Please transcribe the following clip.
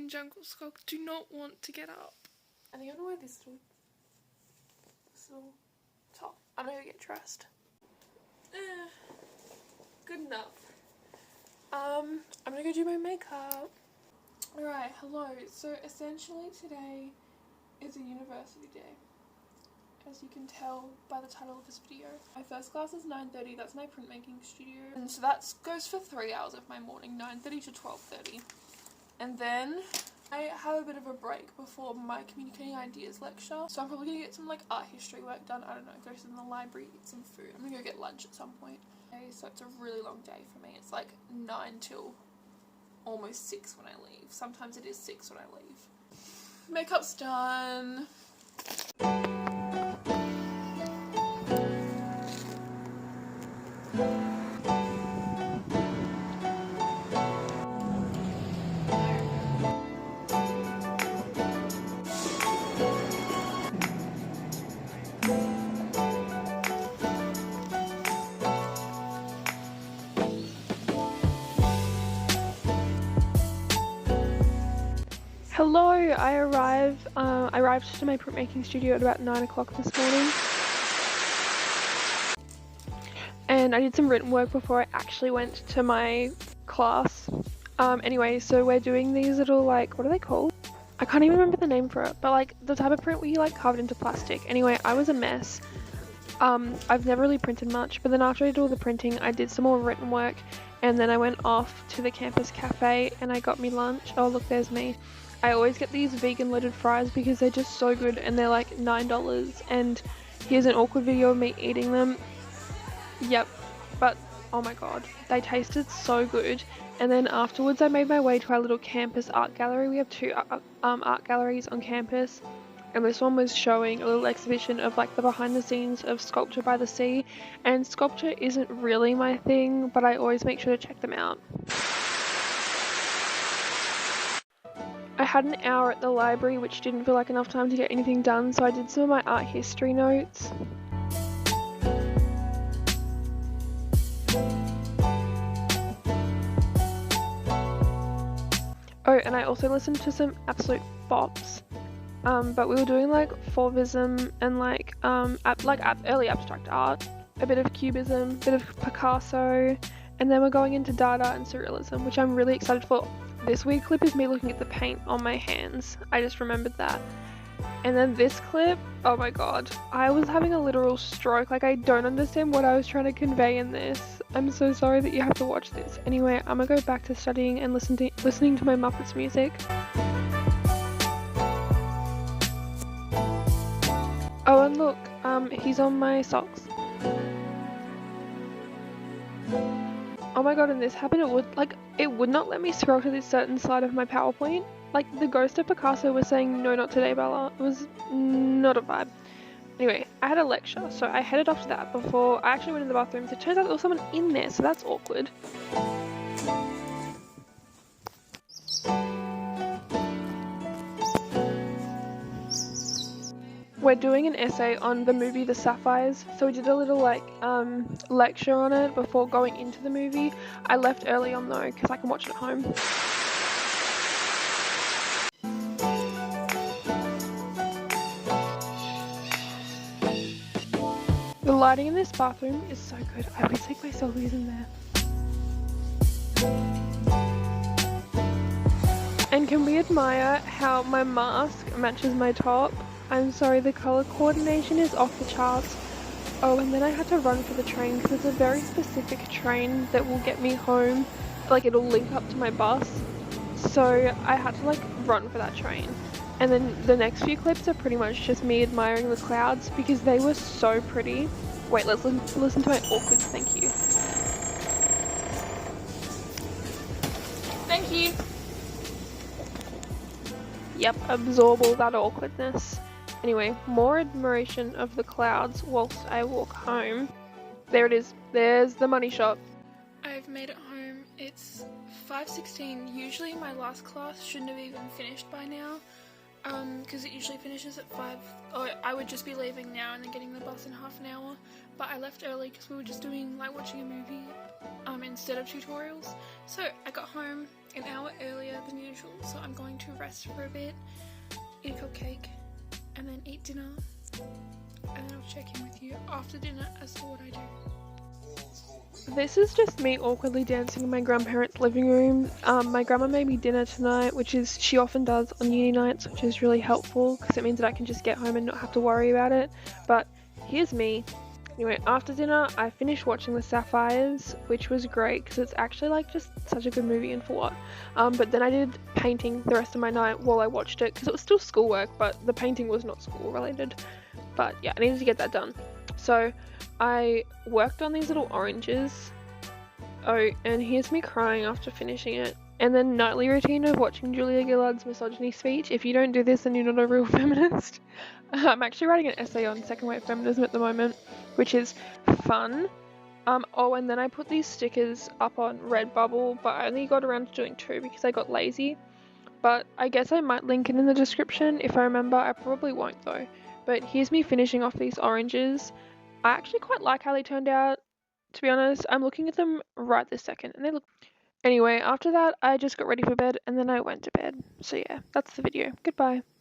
in jungle skulk do not want to get up. I think I'm gonna wear this little top. I'm gonna go get dressed. Good enough. I'm gonna go do my makeup. Alright, hello. So essentially today is a university day, as you can tell by the title of this video. My first class is 9:30, that's my printmaking studio, and so that goes for 3 hours of my morning, 9:30 to 12:30. And then I have a bit of a break before my communicating ideas lecture, so I'm probably gonna get some like art history work done. I don't know, go to the library, eat some food. I'm gonna go get lunch at some point. Okay, so it's a really long day for me. It's like 9 till almost 6 when I leave. Sometimes it is 6 when I leave. Makeup's done. Hello, I arrived to my printmaking studio at about 9 o'clock this morning. And I did some written work before I actually went to my class. Anyway, so we're doing these little, like, what are they called? I can't even remember the name for it, but like the type of print where you like carve it into plastic. Anyway, I was a mess. I've never really printed much, but then after I did all the printing, I did some more written work, and then I went off to the campus cafe and I got me lunch. Oh look, there's me. I always get these vegan loaded fries because they're just so good, and they're like $9, and here's an awkward video of me eating them. Yep, but oh my god, they tasted so good. And then afterwards I made my way to our little campus art gallery. We have two art galleries on campus, and this one was showing a little exhibition of like the behind the scenes of Sculpture by the Sea, and sculpture isn't really my thing, but I always make sure to check them out. I had an hour at the library, which didn't feel like enough time to get anything done, so I did some of my art history notes. Oh, and I also listened to some absolute bops. But we were doing like Fauvism and like early abstract art, a bit of Cubism, a bit of Picasso, and then we're going into Dada and Surrealism, which I'm really excited for. This weird clip is me looking at the paint on my hands. I just remembered that. And then this clip, oh my god, I was having a literal stroke. Like, I don't understand what I was trying to convey in this. I'm so sorry that you have to watch this. Anyway, I'm gonna go back to studying and listening to my Muppets music. Oh, and look, he's on my socks. Oh my god, and this happened, it would not let me scroll to this certain slide of my PowerPoint. Like, the ghost of Picasso was saying, no, not today, Bella. It was not a vibe. Anyway, I had a lecture, so I headed off to that before I actually went in the bathroom. So it turns out there was someone in there, so that's awkward. We're doing an essay on the movie The Sapphires, so we did a little lecture on it before going into the movie. I left early on though, because I can watch it at home. The lighting in this bathroom is so good. I always take my selfies in there. And can we admire how my mask matches my top? I'm sorry, the colour coordination is off the charts. Oh, and then I had to run for the train because it's a very specific train that will get me home. Like, it'll link up to my bus. So I had to like run for that train. And then the next few clips are pretty much just me admiring the clouds because they were so pretty. Wait, let's listen to my awkward thank you. Thank you. Yep, absorb all that awkwardness. Anyway, more admiration of the clouds whilst I walk home. There it is. There's the money shop. I've made it home. It's 5:16. Usually my last class shouldn't have even finished by now, because it usually finishes at 5. Or I would just be leaving now and then getting the bus in half an hour. But I left early because we were just doing like watching a movie instead of tutorials. So I got home an hour earlier than usual, so I'm going to rest for a bit, eat a cupcake, and then eat dinner, and then I'll check in with you after dinner as to what I do. This is just me awkwardly dancing in my grandparents' living room. My grandma made me dinner tonight, which is she often does on uni nights, which is really helpful because it means that I can just get home and not have to worry about it. But here's me. Anyway, after dinner, I finished watching The Sapphires, which was great because it's actually like just such a good movie and for what. But then I did painting the rest of my night while I watched it because it was still schoolwork, but the painting was not school related. But yeah, I needed to get that done. So I worked on these little oranges. Oh, and here's me crying after finishing it. And then nightly routine of watching Julia Gillard's misogyny speech. If you don't do this, then you're not a real feminist. I'm actually writing an essay on second wave feminism at the moment, which is fun. Oh, and then I put these stickers up on Redbubble, but I only got around to doing 2 because I got lazy. But I guess I might link it in the description if I remember. I probably won't though. But here's me finishing off these oranges. I actually quite like how they turned out, to be honest. I'm looking at them right this second and they look... Anyway, after that I just got ready for bed and then I went to bed. So yeah, that's the video. Goodbye.